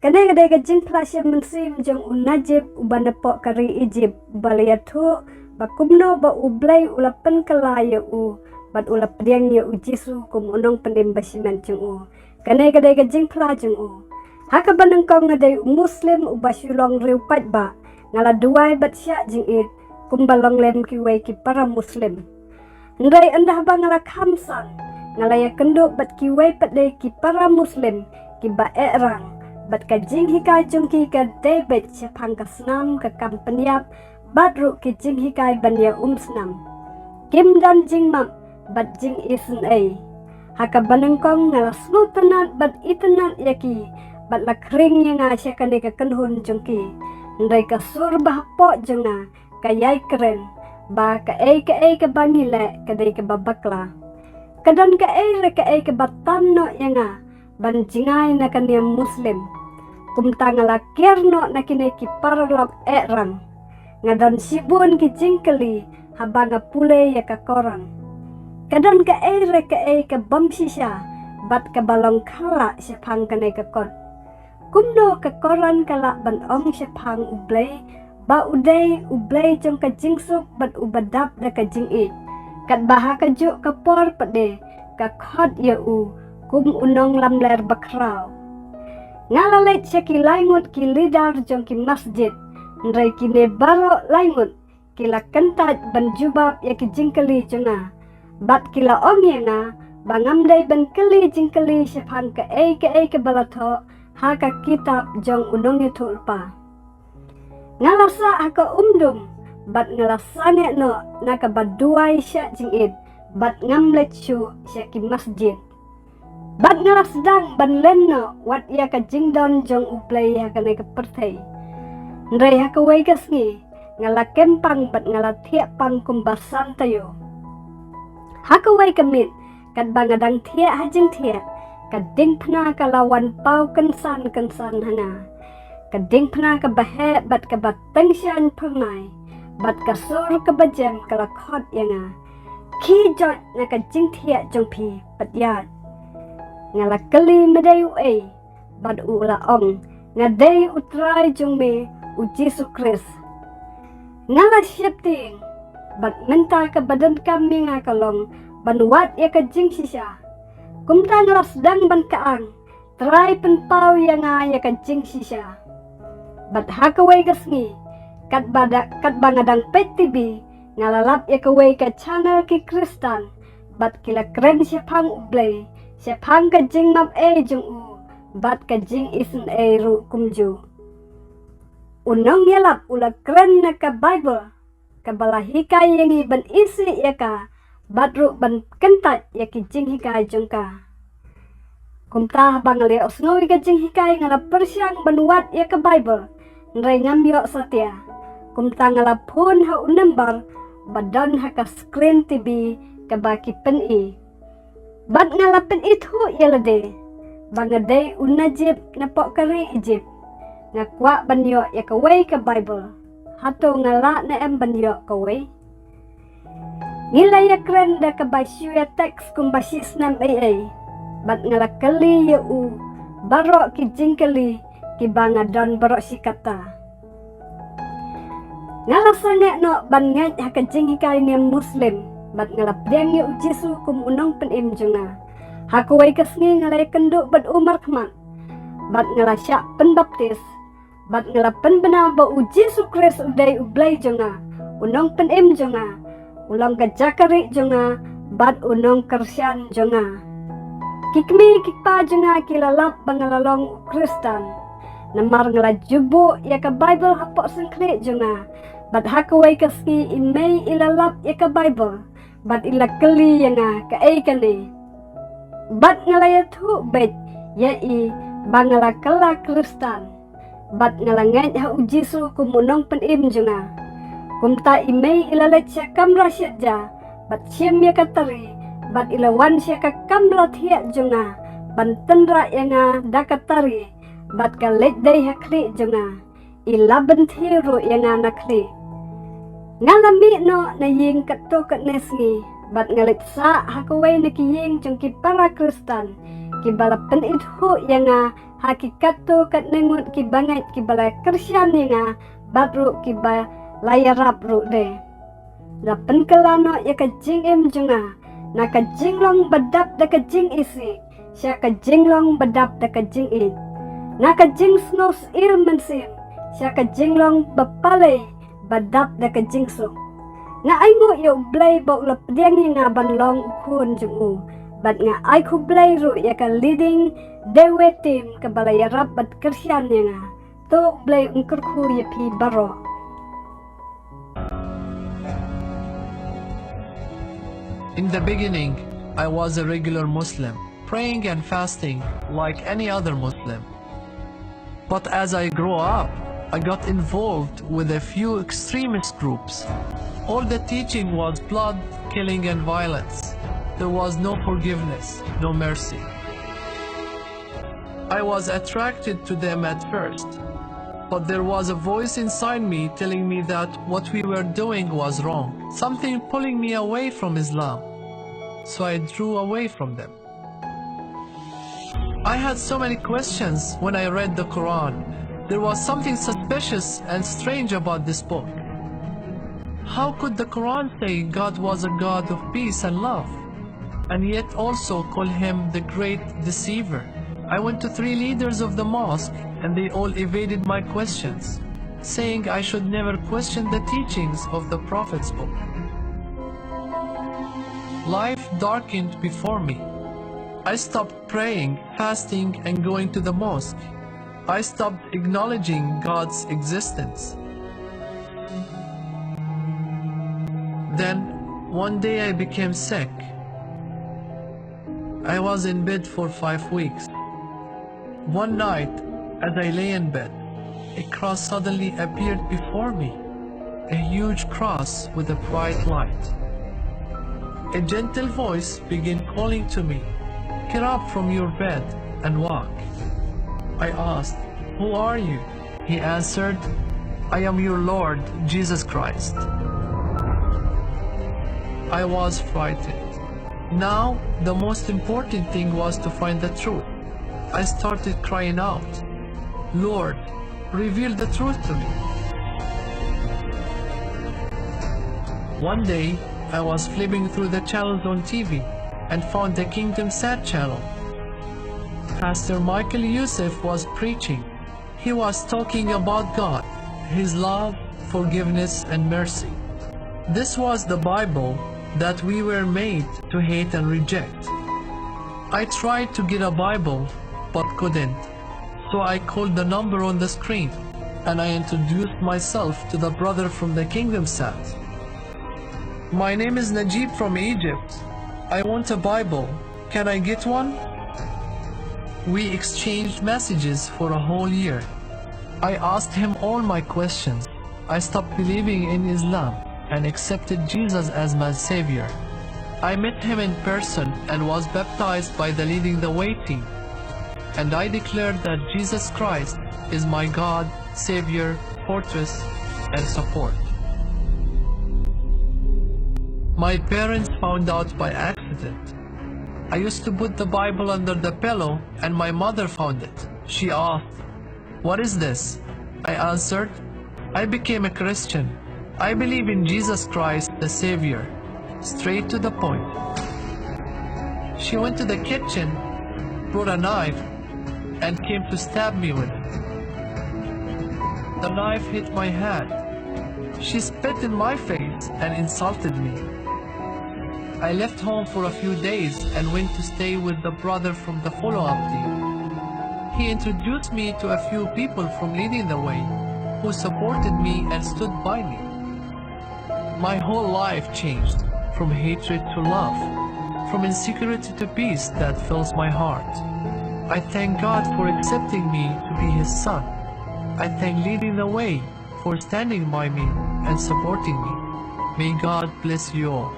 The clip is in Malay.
Kadai-kadai ka Diengphna siya mensim jong unajib ubanapok kari Egypt balayatu bakumno ba ublay ulapan kalaya bat ulap diang ya U Jisu kum unong penembasiman jong Kadai-kadai ka Diengphna jong haka banang kong ngadai Muslim ubasulong riupat ba ngala duai bat siya jing it kumbalong lem kiway ki para Muslim. Ndai andah ba ngala khamsan ngala ya kenduk bat kiway padai ki para Muslim ki ba erang bat ka jing hikai jong ki ka David siapang ka senam ka kampanyap bat ru ki jing hikai banya snam kim dan jing map bat jing isen haka banang kong ngala sultanat bat itanat yaki bat la kring yang asya kan ka kenhun jong ki ndai ka sur bah pok jong ka yai keren ba ka ka banile ka dai ka babakla kadan ka ka batan no yang ban jingai na kania Muslim kumtangala kierno na kinay ki paralog erang ngadon sibun ki jingkeli habanga pule ya ka koran kadan ka ka bamsi siya bat ka balong kala siya pang kanay ka kon kumno ka koran kala ban ong siya pang ublay ba ublay jong ka jingsuk bat ubadap da ka jing kat baha ka juk ka por pade ka khot ya kum unong lamler bakraw ngalalait siya ki laingut ki lidar jong ki masjid ndray ki ne baro laingut kila kentat ban jubab ya ki jingkeli jonga bat kila omye bangamday ban keli jingkeli siya pang ka balato haka kitab jong unong ito ulpa ngalasa haka bat ngalasane no nakabaduay siya jingit bat ngamlet siya ki masjid bat ngalasdang ban Lehnoh wat ya ka jingdon jong uplay ya ka ka pertay ndray haka way kasngi ngala kempang bat ngala tiap pang kumbasan tayo haka way kamit kat bangadang tiap hajing tiap ka Diengphna ka lawan pau kensan hana ka Diengphna ka bahe bat ka bateng siyan pernay bat ka sur ka bajem ka lakot yang ki jot na ka jing tiap jong pi pat yad ngala keli medayu bat ula ong ngadai utrai jong me U Jisu Kris ngala syepting bat mental ke badan kami ngakalong ban wat ya ka jing sisa kumta ngala sedang ban kaang trai penpau yang ya ka jing sisa bat hakawai gasngi kat bangadang PTV ngalalap ya kawai ka channel ki Kristan bat kila keren siapang ublay siapang ka jing map jong bat ka jing isen ru kumju unong yalap ula keren na ka Bible ka bala hikay yang ban isi ya ka bat ru ban kentat ya ki jing hikay jong ka kumta bangali osngoy ka jing hikay ngala persyang banuat ya ka Bible nray ngambyo satya kumta ngala phone ha number badan ha ka screen TV ka baki pen bat ngalapin itu yalade bangaday unajib na po kari Egypt ngakwa banyo ya kaway ka Bible hato ngala na banyo kaway ngila ya kren da ka basyu ya text kung basis nam bat ngala kali ya baro ki jingkeli ki bangadon baro si kata ngala sange no ban ngaj ha ka jing hikay ni Muslim bat ngalap diang ya U Jisu kum unong penim jonga hakuway kasngi ngalay kenduk bat umar kmat bat ngalasya penbaptis bat ngalap penbena ba U Jisu Kris uday ublay jonga unong penim jonga ulang ka jakari jonga bat unong kersyan jonga kikmi kikpa jonga kilalap bangalalong Kristan namar ngalajubo ya ka Bible hapok sengkli jonga bat hakuway kasngi imay ilalap ya ka Bible bat ila keli yang ka kani bat ngalaya tu bet yai bangala kala Kristan bat ngalangai ha U Jisu kumunong penim jonga kumta imay ilalet siya kamra siya bat siyam ya katari bat ilawan siya ka kamra tiya jonga bantenra yang dakatari bat kalet day hakli jonga ilaban thiru yang nakli ngalami no na ying kato kat nesngi bat ngalit sa hakaway na kiying jong ki para Kristan ki balapan itho yang hakikat tu kat nengut ki bangai ki balai Kristen nga batru ki ba layarap ru de. Lapen kelano ya ka jing im junga, na ka jinglong badap da ka jing isi, sya ka jinglong badap da ka jing it. Na ka jing snos il mensim, sya ka jinglong bapalay badap da ka jing so. Nga ay mo yu blay bok lapdiang nga banlong ukun jungu, bat nga ay ku blay ru ya ka leading dewe tim ka balayarap bat Kristen nga, tu blay ungkurku ya pi baro. In the beginning, I was a regular Muslim, praying and fasting like any other Muslim. But as I grew up, I got involved with a few extremist groups. All the teaching was blood, killing and violence. There was no forgiveness, no mercy. I was attracted to them at first, but there was a voice inside me telling me that what we were doing was wrong, something pulling me away from Islam. So I drew away from them. I had so many questions when I read the Quran. There was something suspicious and strange about this book. How could the Quran say God was a God of peace and love, and yet also call him the great deceiver? I went to 3 leaders of the mosque and they all evaded my questions, saying I should never question the teachings of the Prophet's book. Life darkened before me. I stopped praying, fasting and going to the mosque. I stopped acknowledging God's existence. Then, one day I became sick. I was in bed for 5 weeks. One night, as I lay in bed, a cross suddenly appeared before me, a huge cross with a bright light. A gentle voice began calling to me, "Get up from your bed and walk." I asked, "Who are you?" He answered, "I am your Lord, Jesus Christ." I was frightened. Now, the most important thing was to find the truth. I started crying out, "Lord, reveal the truth to me." One day, I was flipping through the channels on TV and found the Kingdom Sad channel. Pastor Michael Youssef was preaching. He was talking about God, His love, forgiveness and mercy. This was the Bible that we were made to hate and reject. I tried to get a Bible but couldn't, so I called the number on the screen and I introduced myself to the brother from the Kingdom Sad. "My name is Najib from Egypt. I want a Bible. Can I get one?" We exchanged messages for a whole year. I asked him all my questions. I stopped believing in Islam and accepted Jesus as my savior. I met him in person and was baptized by the Leading the Way team. And I declared that Jesus Christ is my God, Savior, fortress, and support. My parents found out by accident. I used to put the Bible under the pillow and my mother found it. She asked, "What is this?" I answered, "I became a Christian. I believe in Jesus Christ, the Savior." Straight to the point. She went to the kitchen, brought a knife, and came to stab me with it. The knife hit my hand. She spit in my face and insulted me. I left home for a few days and went to stay with the brother from the follow-up team. He introduced me to a few people from Leading the Way who supported me and stood by me. My whole life changed, from hatred to love, from insecurity to peace that fills my heart. I thank God for accepting me to be His son. I thank Leading the Way for standing by me and supporting me. May God bless you all.